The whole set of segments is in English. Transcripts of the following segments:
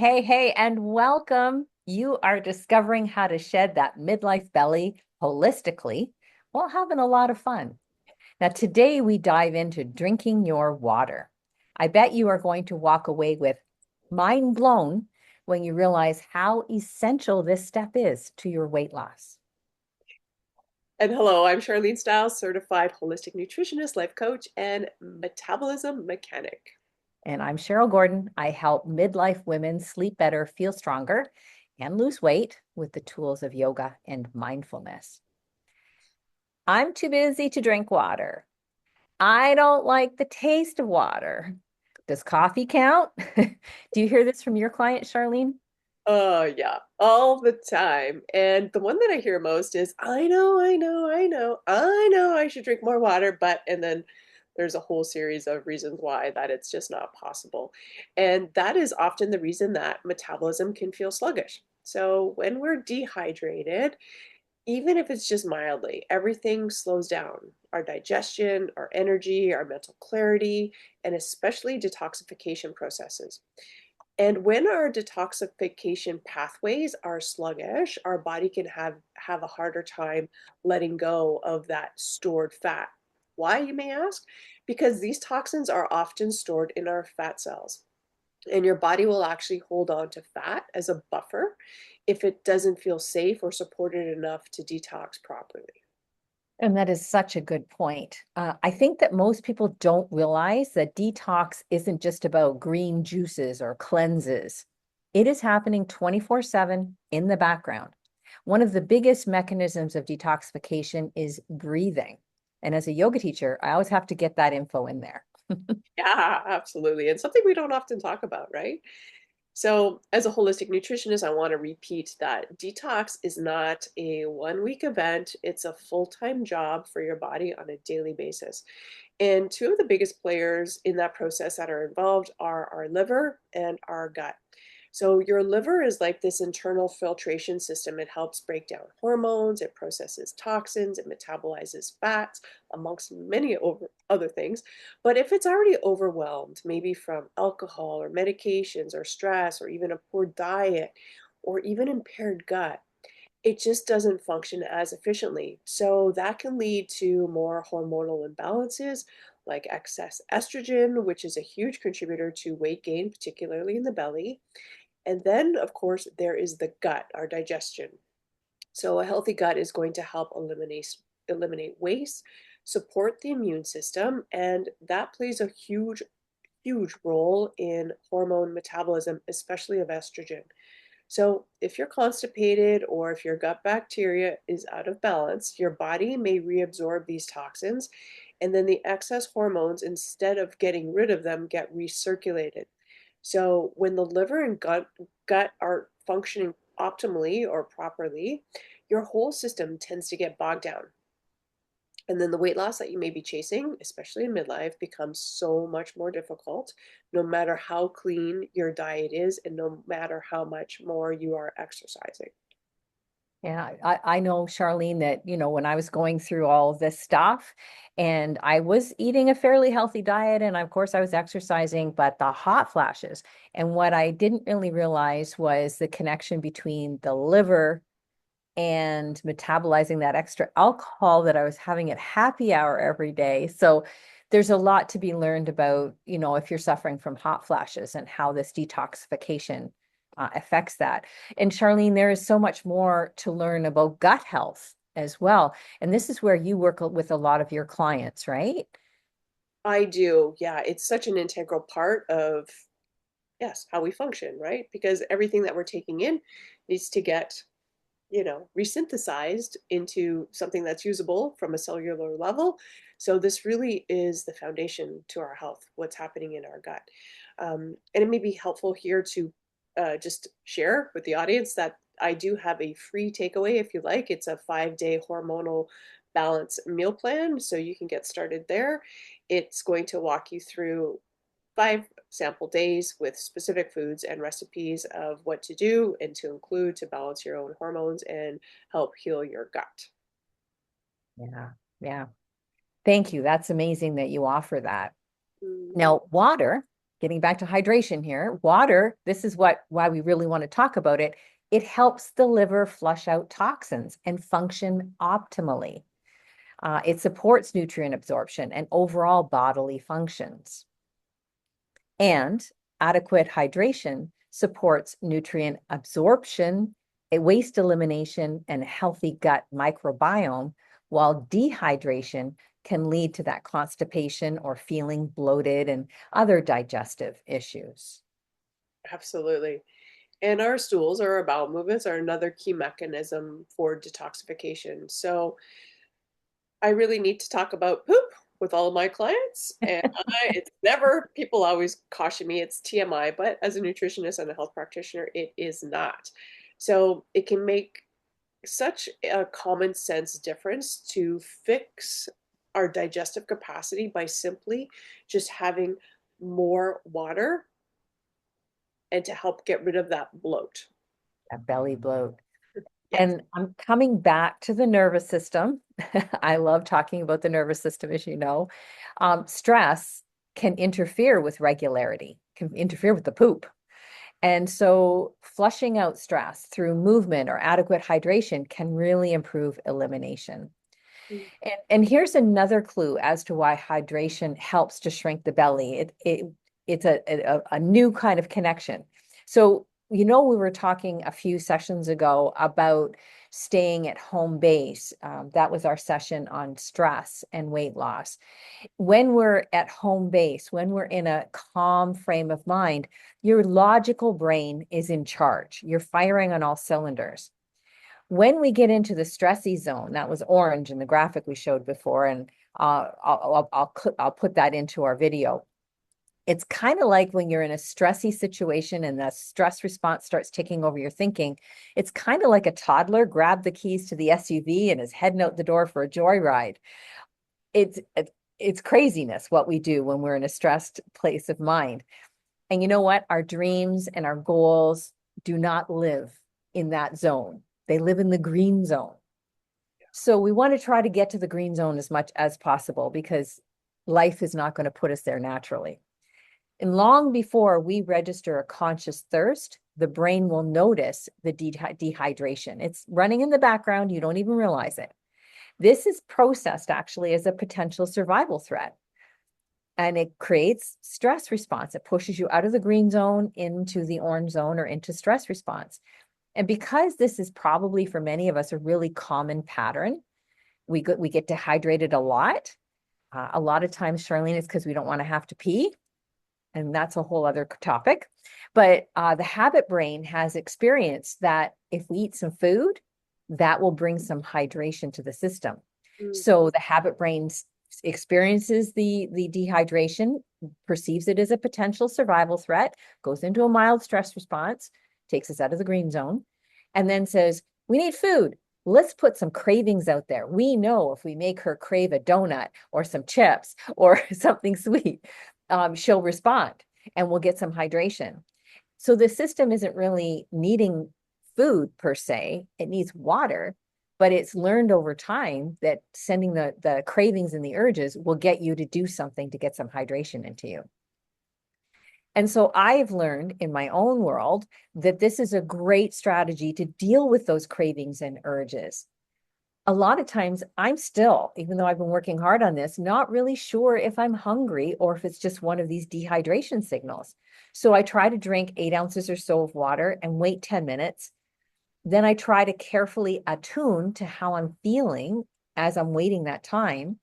Hey, and welcome. You are discovering how to shed that midlife belly holistically while having a lot of fun. Now, today we dive into drinking your water. I bet you are going to walk away with mind blown when you realize how essential this step is to your weight loss. And hello, I'm Sharlene Stiles, certified holistic nutritionist, life coach, and metabolism mechanic. And I'm Cheryl Gordon. I help midlife women sleep better, feel stronger, and lose weight with the tools of yoga and mindfulness. I'm too busy to drink water. I don't like the taste of water. Does coffee count? Do you hear this from your client, Sharlene? Oh, yeah, all the time. And the one that I hear most is, I know I should drink more water, but, and then there's a whole series of reasons why that it's just not possible. And that is often the reason that metabolism can feel sluggish. So when we're dehydrated, even if it's just mildly, everything slows down. Our digestion, our energy, our mental clarity, and especially detoxification processes. And when our detoxification pathways are sluggish, our body can have a harder time letting go of that stored fat. Why, you may ask? Because these toxins are often stored in our fat cells. And your body will actually hold on to fat as a buffer if it doesn't feel safe or supported enough to detox properly. And that is such a good point. I think that most people don't realize that detox isn't just about green juices or cleanses. It is happening 24/7 in the background. One of the biggest mechanisms of detoxification is breathing. And as a yoga teacher, I always have to get that info in there. Yeah, absolutely. And something we don't often talk about, right? So, as a holistic nutritionist, I want to repeat that detox is not a 1 week event, it's a full time job for your body on a daily basis. And two of the biggest players in that process that are involved are our liver and our gut. So, your liver is like this internal filtration system. It helps break down hormones, it processes toxins, it metabolizes fats, amongst many other things. But if it's already overwhelmed, maybe from alcohol or medications or stress or even a poor diet or even impaired gut, it just doesn't function as efficiently. So that can lead to more hormonal imbalances like excess estrogen, which is a huge contributor to weight gain, particularly in the belly. And then, of course, there is the gut, our digestion. So a healthy gut is going to help eliminate waste, support the immune system, and that plays a huge role in hormone metabolism, especially of estrogen. So, if you're constipated or if your gut bacteria is out of balance, your body may reabsorb these toxins, and then the excess hormones, instead of getting rid of them, get recirculated. So, when the liver and gut are functioning optimally or properly, your whole system tends to get bogged down. And then the weight loss that you may be chasing, especially in midlife, becomes so much more difficult, no matter how clean your diet is and no matter how much more you are exercising. Yeah, I know, Charlene, that, when I was going through all of this stuff and I was eating a fairly healthy diet, and of course I was exercising, but the hot flashes. And what I didn't really realize was the connection between the liver and metabolizing that extra alcohol that I was having at happy hour every day. So there's a lot to be learned about, if you're suffering from hot flashes and how this detoxification affects that. And Charlene, there is so much more to learn about gut health as well. And this is where you work with a lot of your clients, right? I do. Yeah, it's such an integral part of, yes, how we function, right? Because everything that we're taking in needs to get, resynthesized into something that's usable from a cellular level. So this really is the foundation to our health, what's happening in our gut. And it may be helpful here to just share with the audience that I do have a free takeaway if you like. It's a 5 day hormonal balance meal plan. So you can get started there. It's going to walk you through 5 sample days with specific foods and recipes of what to do and to include to balance your own hormones and help heal your gut. Yeah, yeah. Thank you. That's amazing that you offer that. Mm, Now, water getting back to hydration here, water, this is why we really want to talk about it. It helps the liver flush out toxins and function optimally. It supports nutrient absorption and overall bodily functions. And adequate hydration supports nutrient absorption, waste elimination, and healthy gut microbiome, while dehydration can lead to that constipation or feeling bloated and other digestive issues. Absolutely. And our stools or our bowel movements are another key mechanism for detoxification. So I really need to talk about poop with all of my clients. And it's never, people always caution me it's TMI, but as a nutritionist and a health practitioner, it is not. So it can make such a common sense difference to fix our digestive capacity by simply just having more water and to help get rid of that bloat. That belly bloat. Yes. And I'm coming back to the nervous system. I love talking about the nervous system, as you know. Stress can interfere with regularity, can interfere with the poop. And so flushing out stress through movement or adequate hydration can really improve elimination. Mm. And here's another clue as to why hydration helps to shrink the belly. It's a new kind of connection. So, you know, we were talking a few sessions ago about staying at home base. That was our session on stress and weight loss. When we're at home base, when we're in a calm frame of mind, your logical brain is in charge. You're firing on all cylinders. When we get into the stressy zone, that was orange in the graphic we showed before, and I'll put that into our video. It's kind of like when you're in a stressy situation and the stress response starts taking over your thinking. It's kind of like a toddler grabbed the keys to the SUV and is heading out the door for a joyride. It's it's craziness what we do when we're in a stressed place of mind. And you know what? Our dreams and our goals do not live in that zone. They live in the green zone. So we want to try to get to the green zone as much as possible because life is not going to put us there naturally. And long before we register a conscious thirst, the brain will notice the dehydration. It's running in the background. You don't even realize it. This is processed actually as a potential survival threat. And it creates stress response. It pushes you out of the green zone into the orange zone or into stress response. And because this is probably for many of us a really common pattern, we get dehydrated a lot. A lot of times, Charlene, it's because we don't want to have to pee. And that's a whole other topic. But the habit brain has experienced that if we eat some food, that will bring some hydration to the system. Mm. So the habit brain experiences the dehydration, perceives it as a potential survival threat, goes into a mild stress response, takes us out of the green zone, and then says, we need food. Let's put some cravings out there. We know if we make her crave a donut or some chips or something sweet, she'll respond and we'll get some hydration. So the system isn't really needing food per se, it needs water, but it's learned over time that sending the cravings and the urges will get you to do something to get some hydration into you. And so I've learned in my own world that this is a great strategy to deal with those cravings and urges. A lot of times I'm still, even though I've been working hard on this, not really sure if I'm hungry or if it's just one of these dehydration signals. So I try to drink 8 ounces or so of water and wait 10 minutes. Then I try to carefully attune to how I'm feeling as I'm waiting that time.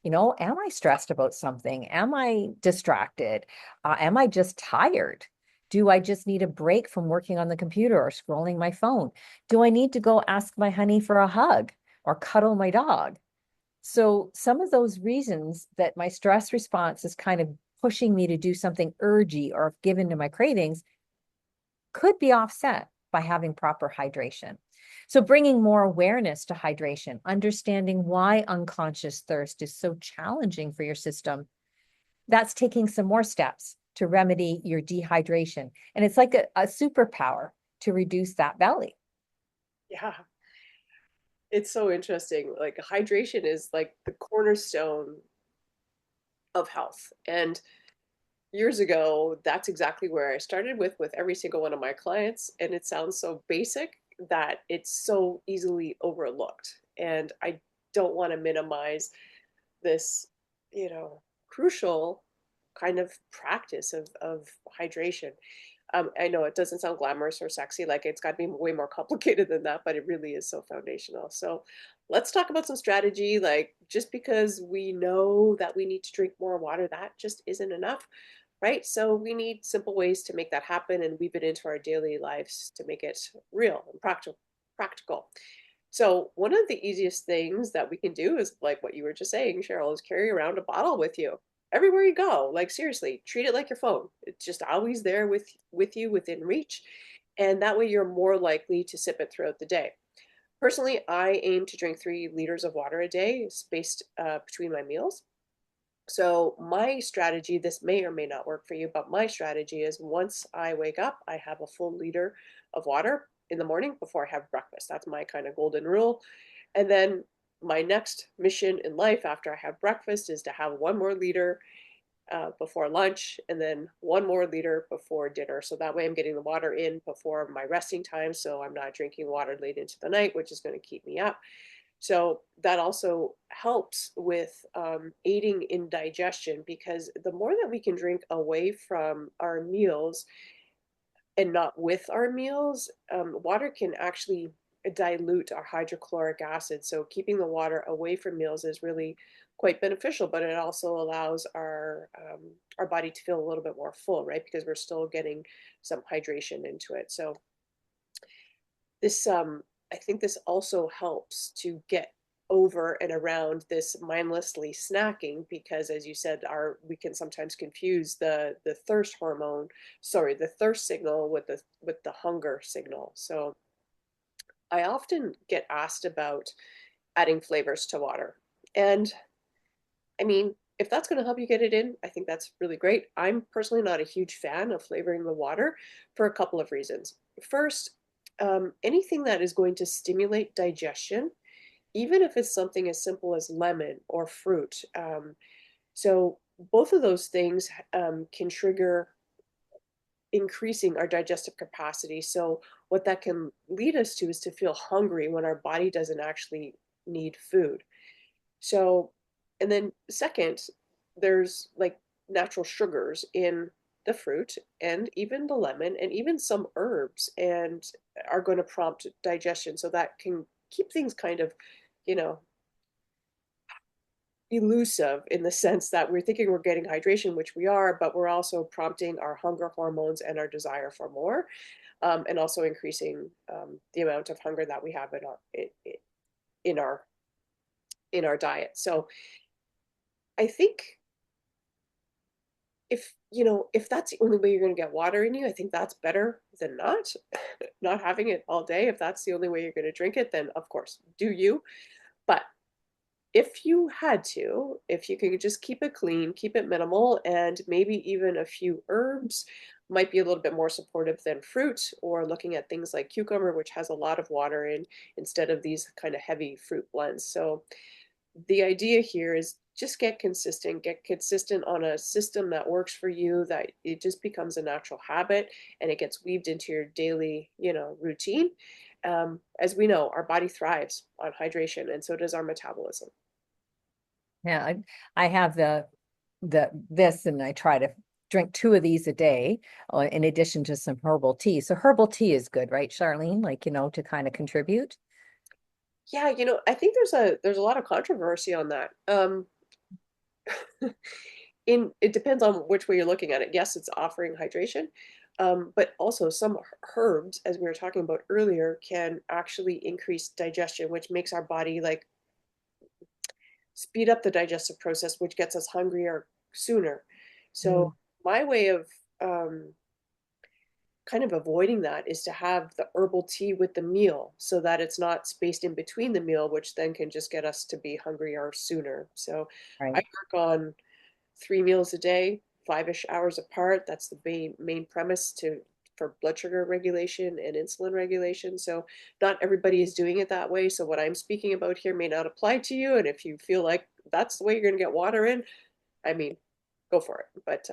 You know, am I stressed about something? Am I distracted? Am I just tired? Do I just need a break from working on the computer or scrolling my phone? Do I need to go ask my honey for a hug or cuddle my dog? So some of those reasons that my stress response is kind of pushing me to do something urgy or given to my cravings could be offset by having proper hydration. So bringing more awareness to hydration, understanding why unconscious thirst is so challenging for your system, that's taking some more steps to remedy your dehydration. And it's like a superpower to reduce that belly. Yeah. It's so interesting. Like hydration is like the cornerstone of health. And years ago, that's exactly where I started with every single one of my clients. And it sounds so basic that it's so easily overlooked. And I don't want to minimize this, crucial kind of practice of hydration. I know it doesn't sound glamorous or sexy, like it's got to be way more complicated than that, but it really is so foundational. So let's talk about some strategy. Like, just because we know that we need to drink more water, that just isn't enough, right? So we need simple ways to make that happen and weave it into our daily lives to make it real and practical. So one of the easiest things that we can do is like what you were just saying, Cheryl, is carry around a bottle with you everywhere you go. Like, seriously, treat it like your phone. It's just always there with you, within reach, and that way you're more likely to sip it throughout the day. Personally, I aim to drink 3 liters of water a day, spaced between my meals. So my strategy, this may or may not work for you, but my strategy is once I wake up, I have a full liter of water in the morning before I have breakfast. That's my kind of golden rule. And then my next mission in life after I have breakfast is to have 1 more liter before lunch and then 1 more liter before dinner. So that way I'm getting the water in before my resting time. So I'm not drinking water late into the night, which is going to keep me up. So that also helps with aiding in digestion, because the more that we can drink away from our meals and not with our meals, water can actually dilute our hydrochloric acid. So keeping the water away from meals is really quite beneficial, but it also allows our body to feel a little bit more full, right? Because we're still getting some hydration into it. So this I think this also helps to get over and around this mindlessly snacking, because as you said, our we can sometimes confuse the thirst hormone, sorry, the thirst signal with the hunger signal. So I often get asked about adding flavors to water. And I mean, if that's going to help you get it in, I think that's really great. I'm personally not a huge fan of flavoring the water for a couple of reasons. First, anything that is going to stimulate digestion, even if it's something as simple as lemon or fruit. So both of those things can trigger increasing our digestive capacity. So what that can lead us to is to feel hungry when our body doesn't actually need food. So, and then second, there's like natural sugars in the fruit and even the lemon and even some herbs and are going to prompt digestion. So that can keep things kind of, you know, elusive in the sense that we're thinking we're getting hydration, which we are, but we're also prompting our hunger hormones and our desire for more, and also increasing the amount of hunger that we have in our in our diet. So I think if that's the only way you're going to get water in you, I think that's better than not not having it all day. If that's the only way you're going to drink it, then of course do you. But if you had to, if you could just keep it clean, keep it minimal, and maybe even a few herbs might be a little bit more supportive than fruit, or looking at things like cucumber, which has a lot of water in, instead of these kind of heavy fruit blends. So the idea here is just get consistent on a system that works for you, that it just becomes a natural habit and it gets weaved into your daily, routine. As we know, our body thrives on hydration, and so does our metabolism. Yeah, I have the this, and I try to drink 2 of these a day, in addition to some herbal tea. So herbal tea is good, right, Charlene? Like, to kind of contribute. Yeah, I think there's a lot of controversy on that. In it depends on which way you're looking at it. Yes, it's offering hydration, but also some herbs, as we were talking about earlier, can actually increase digestion, which makes our body like speed up the digestive process, which gets us hungrier sooner. So Mm, my way of kind of avoiding that is to have the herbal tea with the meal so that it's not spaced in between the meal, which then can just get us to be hungrier sooner. So I right. work on 3 meals a day, 5-ish hours apart. That's the main premise for blood sugar regulation and insulin regulation. So not everybody is doing it that way. So what I'm speaking about here may not apply to you. And if you feel like that's the way you're going to get water in, I mean, go for it. But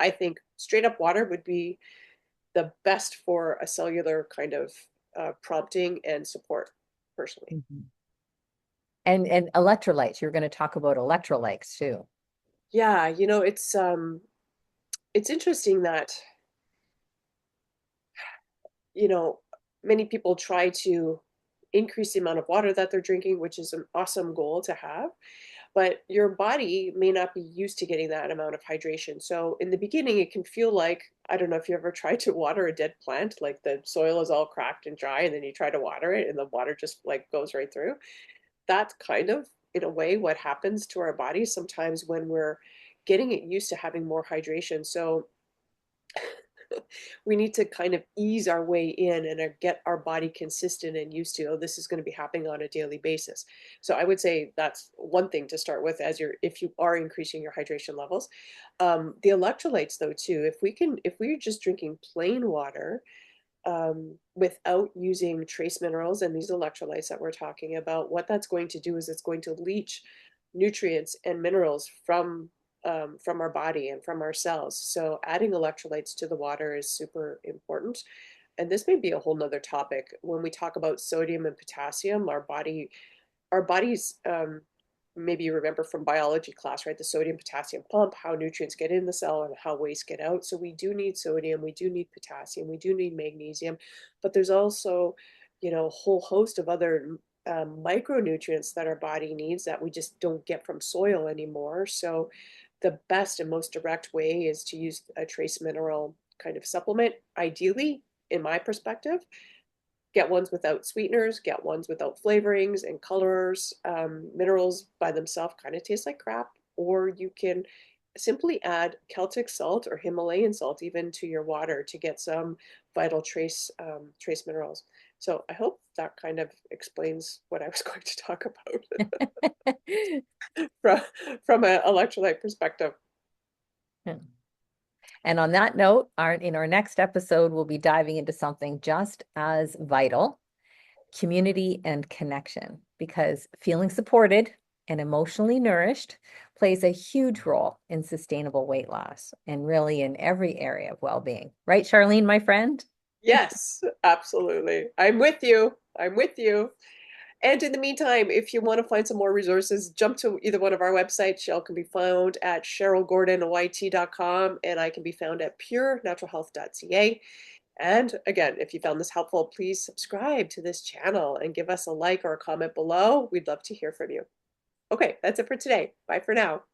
I think straight up water would be the best for a cellular kind of prompting and support, personally. Mhm. And electrolytes, you're going to talk about electrolytes too. Yeah, it's interesting that, you know, many people try to increase the amount of water that they're drinking, which is an awesome goal to have. But your body may not be used to getting that amount of hydration. So in the beginning, it can feel like, I don't know if you ever tried to water a dead plant, like the soil is all cracked and dry, and then you try to water it and the water just like goes right through. That's kind of, in a way, what happens to our bodies sometimes when we're getting it used to having more hydration. So we need to kind of ease our way in and get our body consistent and used to, oh, this is going to be happening on a daily basis. So I would say that's one thing to start with as if you are increasing your hydration levels. The electrolytes though too, if we're just drinking plain water, without using trace minerals and these electrolytes that we're talking about, what that's going to do is it's going to leach nutrients and minerals from our body and from our cells. So adding electrolytes to the water is super important. And this may be a whole nother topic. When we talk about sodium and potassium, our bodies, maybe you remember from biology class, right? The sodium potassium pump, how nutrients get in the cell and how waste get out. So we do need sodium, we do need potassium, we do need magnesium, but there's also, a whole host of other micronutrients that our body needs that we just don't get from soil anymore. So the best and most direct way is to use a trace mineral kind of supplement, ideally, in my perspective. Get ones without sweeteners, get ones without flavorings and colors. Minerals by themselves kind of taste like crap, or you can simply add Celtic salt or Himalayan salt even to your water to get some vital trace minerals. So I hope that kind of explains what I was going to talk about from from an electrolyte perspective. And on that note, in our next episode, we'll be diving into something just as vital, community and connection, because feeling supported and emotionally nourished plays a huge role in sustainable weight loss and really in every area of well-being. Right, Sharlene, my friend? Yes, absolutely. I'm with you. I'm with you. And in the meantime, if you want to find some more resources, jump to either one of our websites. Cheryl can be found at CherylGordonYT.com, and I can be found at purenaturalhealth.ca. And again, if you found this helpful, please subscribe to this channel and give us a like or a comment below. We'd love to hear from you. Okay, that's it for today. Bye for now.